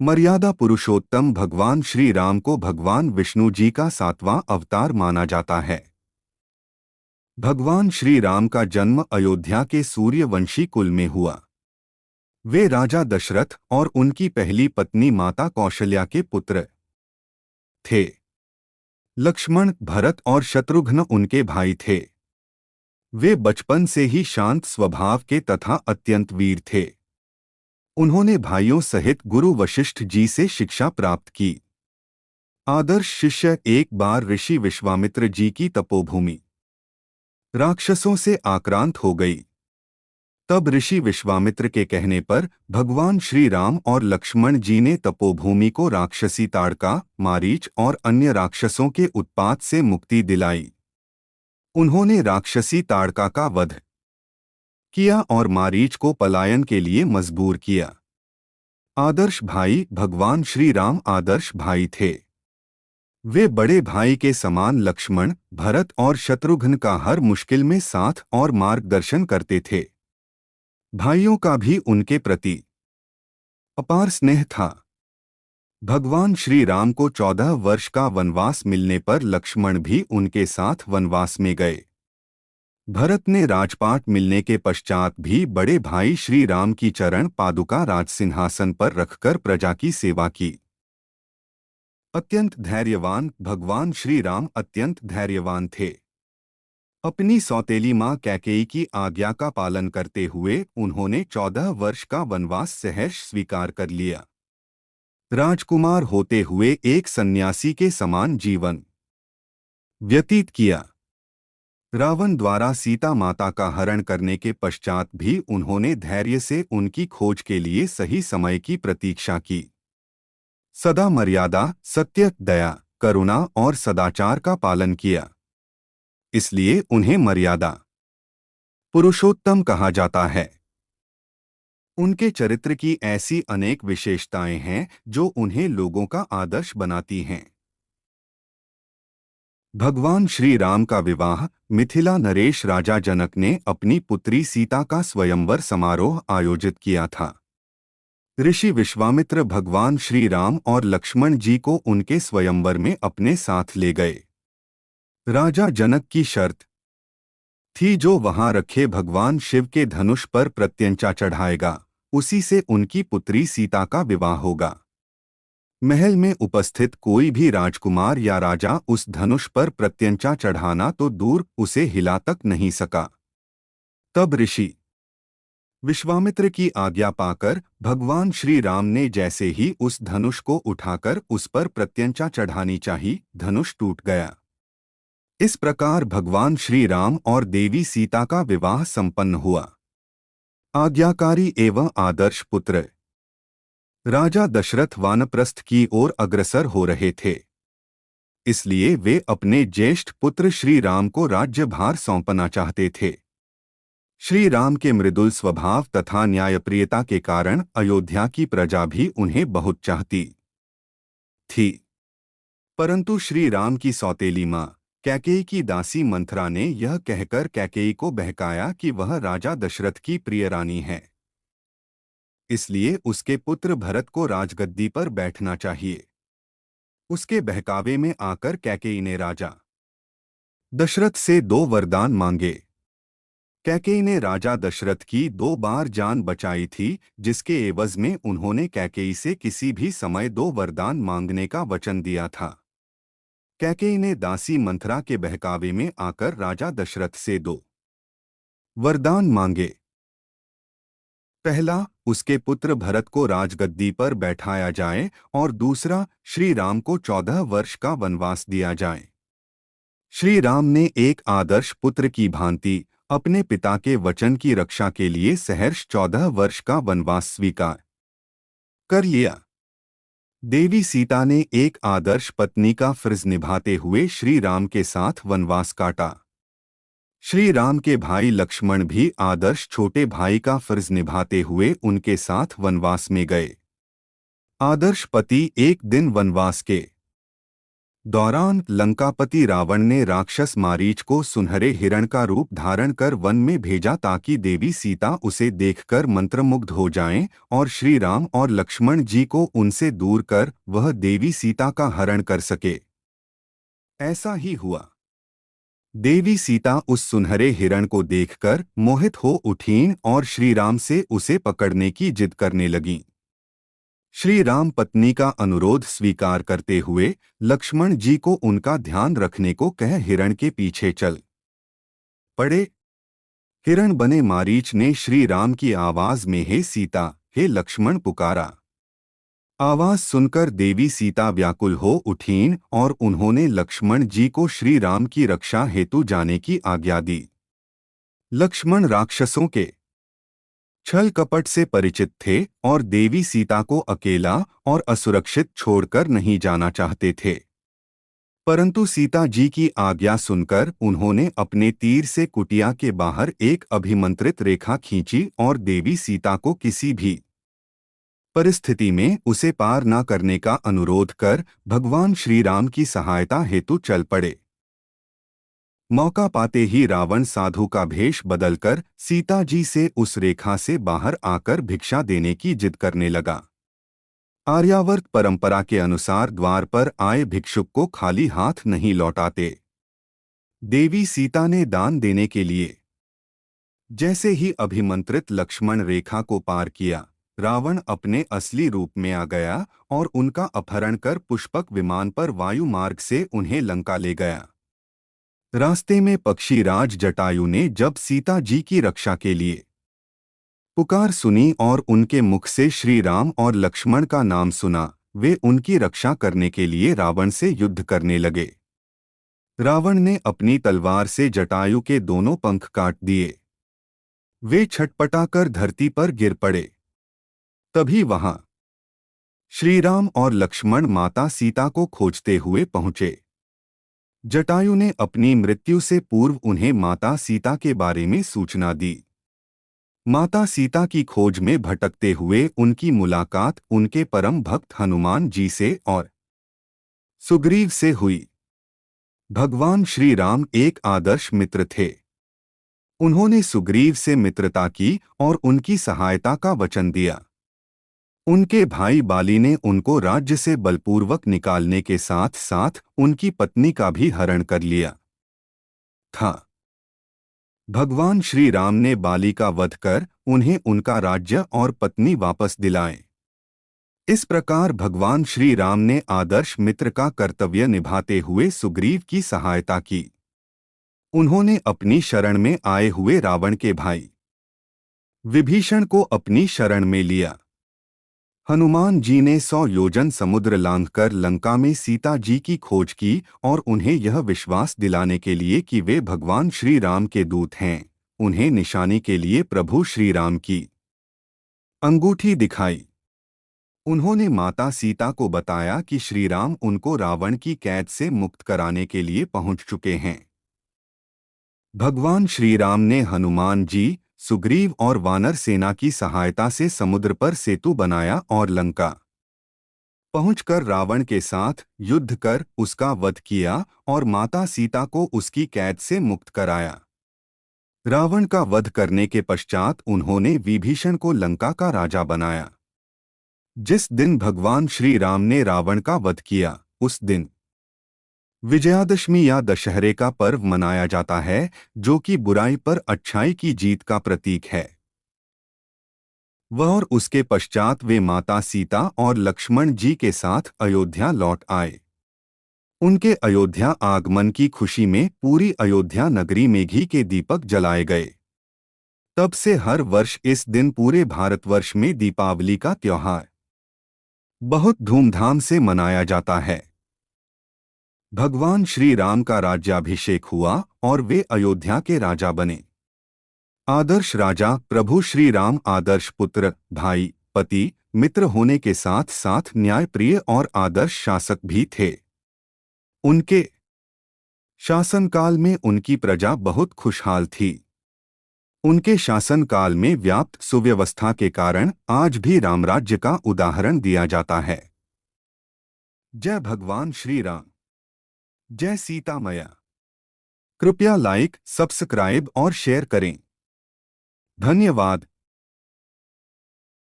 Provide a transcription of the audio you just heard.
मर्यादा पुरुषोत्तम भगवान श्री राम को भगवान विष्णु जी का 7वां अवतार माना जाता है। भगवान श्री राम का जन्म अयोध्या के सूर्यवंशी कुल में हुआ। वे राजा दशरथ और उनकी पहली पत्नी माता कौशल्या के पुत्र थे। लक्ष्मण, भरत और शत्रुघ्न उनके भाई थे। वे बचपन से ही शांत स्वभाव के तथा अत्यंत वीर थे। उन्होंने भाइयों सहित गुरु वशिष्ठ जी से शिक्षा प्राप्त की। आदर्श शिष्य। एक बार ऋषि विश्वामित्र जी की तपोभूमि राक्षसों से आक्रांत हो गई। तब ऋषि विश्वामित्र के कहने पर भगवान श्री राम और लक्ष्मण जी ने तपोभूमि को राक्षसी ताड़का, मारीच और अन्य राक्षसों के उत्पात से मुक्ति दिलाई। उन्होंने राक्षसी ताड़का का वध किया और मारीच को पलायन के लिए मजबूर किया। आदर्श भाई। भगवान श्री राम आदर्श भाई थे। वे बड़े भाई के समान लक्ष्मण, भरत और शत्रुघ्न का हर मुश्किल में साथ और मार्गदर्शन करते थे। भाइयों का भी उनके प्रति अपार स्नेह था। भगवान श्री राम को 14 वर्ष का वनवास मिलने पर लक्ष्मण भी उनके साथ वनवास में गए। भरत ने राजपाट मिलने के पश्चात भी बड़े भाई श्री राम की चरण पादुका राजसिंहासन पर रखकर प्रजा की सेवा की। अत्यंत धैर्यवान। भगवान श्री राम अत्यंत धैर्यवान थे। अपनी सौतेली मां कैकेयी की आज्ञा का पालन करते हुए उन्होंने 14 वर्ष का वनवास सहर्ष स्वीकार कर लिया। राजकुमार होते हुए एक सन्यासी के समान जीवन व्यतीत किया। रावण द्वारा सीता माता का हरण करने के पश्चात भी उन्होंने धैर्य से उनकी खोज के लिए सही समय की प्रतीक्षा की। सदा मर्यादा, सत्य, दया, करुणा और सदाचार का पालन किया। इसलिए उन्हें मर्यादा पुरुषोत्तम कहा जाता है। उनके चरित्र की ऐसी अनेक विशेषताएं हैं जो उन्हें लोगों का आदर्श बनाती हैं। भगवान श्री राम का विवाह मिथिला नरेश राजा जनक ने अपनी पुत्री सीता का स्वयंवर समारोह आयोजित किया था। ऋषि विश्वामित्र भगवान श्री राम और लक्ष्मण जी को उनके स्वयंवर में अपने साथ ले गए। राजा जनक की शर्त थी जो वहां रखे भगवान शिव के धनुष पर प्रत्यंचा चढ़ाएगा, उसी से उनकी पुत्री सीता का विवाह होगा। महल में उपस्थित कोई भी राजकुमार या राजा उस धनुष पर प्रत्यंचा चढ़ाना तो दूर, उसे हिला तक नहीं सका। तब ऋषि विश्वामित्र की आज्ञा पाकर भगवान श्री राम ने जैसे ही उस धनुष को उठाकर उस पर प्रत्यंचा चढ़ानी चाहिए, धनुष टूट गया। इस प्रकार भगवान श्री राम और देवी सीता का विवाह संपन्न हुआ। आज्ञाकारी एवं आदर्श पुत्र राजा दशरथ वानप्रस्थ की ओर अग्रसर हो रहे थे। इसलिए वे अपने ज्येष्ठ पुत्र श्री राम को राज्यभार सौंपना चाहते थे। श्री राम के मृदुल स्वभाव तथा न्यायप्रियता के कारण अयोध्या की प्रजा भी उन्हें बहुत चाहती थी। परंतु श्री राम की सौतेली मां कैकेयी की दासी मंथरा ने यह कहकर कैकेयी को बहकाया कि वह राजा दशरथ की प्रिय रानी है, इसलिए उसके पुत्र भरत को राजगद्दी पर बैठना चाहिए। उसके बहकावे में आकर कैकेयी ने राजा दशरथ से 2 वरदान मांगे। कैकेयी ने राजा दशरथ की 2 बार जान बचाई थी, जिसके एवज में उन्होंने कैकेयी से किसी भी समय 2 वरदान मांगने का वचन दिया था। कैकेयी ने दासी मंथरा के बहकावे में आकर राजा दशरथ से 2 वरदान मांगे। पहला, उसके पुत्र भरत को राजगद्दी पर बैठाया जाए और दूसरा, श्री राम को 14 वर्ष का वनवास दिया जाए। श्री राम ने एक आदर्श पुत्र की भांति अपने पिता के वचन की रक्षा के लिए सहर्ष 14 वर्ष का वनवास स्वीकार कर लिया। देवी सीता ने एक आदर्श पत्नी का फर्ज निभाते हुए श्री राम के साथ वनवास काटा। श्री राम के भाई लक्ष्मण भी आदर्श छोटे भाई का फर्ज निभाते हुए उनके साथ वनवास में गए। आदर्श पति एक दिन वनवास के दौरान लंकापति रावण ने राक्षस मारीच को सुनहरे हिरण का रूप धारण कर वन में भेजा ताकि देवी सीता उसे देखकर मंत्रमुग्ध हो जाएं और श्री राम और लक्ष्मण जी को उनसे दूर कर वह देवी सीता का हरण कर सके। ऐसा ही हुआ। देवी सीता उस सुनहरे हिरण को देखकर मोहित हो उठीं और श्री राम से उसे पकड़ने की जिद करने लगीं। श्री राम पत्नी का अनुरोध स्वीकार करते हुए लक्ष्मण जी को उनका ध्यान रखने को कह हिरण के पीछे चल पड़े। हिरण बने मारीच ने श्री राम की आवाज में हे सीता, हे लक्ष्मण पुकारा। आवाज सुनकर देवी सीता व्याकुल हो उठीं और उन्होंने लक्ष्मण जी को श्री राम की रक्षा हेतु जाने की आज्ञा दी। लक्ष्मण राक्षसों के छल कपट से परिचित थे और देवी सीता को अकेला और असुरक्षित छोड़कर नहीं जाना चाहते थे, परंतु सीता जी की आज्ञा सुनकर उन्होंने अपने तीर से कुटिया के बाहर एक अभिमंत्रित रेखा खींची और देवी सीता को किसी भी परिस्थिति में उसे पार न करने का अनुरोध कर भगवान श्री राम की सहायता हेतु चल पड़े। मौका पाते ही रावण साधु का भेष बदलकर सीता जी से उस रेखा से बाहर आकर भिक्षा देने की जिद करने लगा। आर्यावर्त परंपरा के अनुसार द्वार पर आए भिक्षुक को खाली हाथ नहीं लौटाते। देवी सीता ने दान देने के लिए जैसे ही अभिमंत्रित लक्ष्मण रेखा को पार किया, रावण अपने असली रूप में आ गया और उनका अपहरण कर पुष्पक विमान पर वायु मार्ग से उन्हें लंका ले गया। रास्ते में पक्षीराज जटायु ने जब सीता जी की रक्षा के लिए पुकार सुनी और उनके मुख से श्री राम और लक्ष्मण का नाम सुना, वे उनकी रक्षा करने के लिए रावण से युद्ध करने लगे। रावण ने अपनी तलवार से जटायु के दोनों पंख काट दिए। वे छटपटाकर धरती पर गिर पड़े। तभी वहां श्री राम और लक्ष्मण माता सीता को खोजते हुए पहुंचे। जटायु ने अपनी मृत्यु से पूर्व उन्हें माता सीता के बारे में सूचना दी। माता सीता की खोज में भटकते हुए उनकी मुलाकात उनके परम भक्त हनुमान जी से और सुग्रीव से हुई। भगवान श्री राम एक आदर्श मित्र थे। उन्होंने सुग्रीव से मित्रता की और उनकी सहायता का वचन दिया। उनके भाई बाली ने उनको राज्य से बलपूर्वक निकालने के साथ साथ उनकी पत्नी का भी हरण कर लिया था। भगवान श्री राम ने बाली का वध कर उन्हें उनका राज्य और पत्नी वापस दिलाए। इस प्रकार भगवान श्री राम ने आदर्श मित्र का कर्तव्य निभाते हुए सुग्रीव की सहायता की। उन्होंने अपनी शरण में आए हुए रावण के भाई विभीषण को अपनी शरण में लिया। हनुमान जी ने 100 योजन समुद्र लांघकर लंका में सीता जी की खोज की और उन्हें यह विश्वास दिलाने के लिए कि वे भगवान श्री राम के दूत हैं, उन्हें निशानी के लिए प्रभु श्री राम की अंगूठी दिखाई। उन्होंने माता सीता को बताया कि श्री राम उनको रावण की कैद से मुक्त कराने के लिए पहुंच चुके हैं। भगवान श्री राम ने हनुमान जी, सुग्रीव और वानर सेना की सहायता से समुद्र पर सेतु बनाया और लंका पहुंचकर रावण के साथ युद्ध कर उसका वध किया और माता सीता को उसकी कैद से मुक्त कराया। रावण का वध करने के पश्चात उन्होंने विभीषण को लंका का राजा बनाया। जिस दिन भगवान श्री राम ने रावण का वध किया, उस दिन विजयादशमी या दशहरे का पर्व मनाया जाता है, जो कि बुराई पर अच्छाई की जीत का प्रतीक है। वह और उसके पश्चात वे माता सीता और लक्ष्मण जी के साथ अयोध्या लौट आए। उनके अयोध्या आगमन की खुशी में पूरी अयोध्या नगरी में घी के दीपक जलाए गए। तब से हर वर्ष इस दिन पूरे भारतवर्ष में दीपावली का त्योहार बहुत धूमधाम से मनाया जाता है। भगवान श्री राम का राज्याभिषेक हुआ और वे अयोध्या के राजा बने। आदर्श राजा प्रभु श्री राम आदर्श पुत्र, भाई, पति, मित्र होने के साथ साथ न्यायप्रिय और आदर्श शासक भी थे। उनके शासनकाल में उनकी प्रजा बहुत खुशहाल थी। उनके शासनकाल में व्याप्त सुव्यवस्था के कारण आज भी रामराज्य का उदाहरण दिया जाता है। जय भगवान श्री राम। जय सीता मैया। कृपया लाइक, सब्सक्राइब और शेयर करें। धन्यवाद।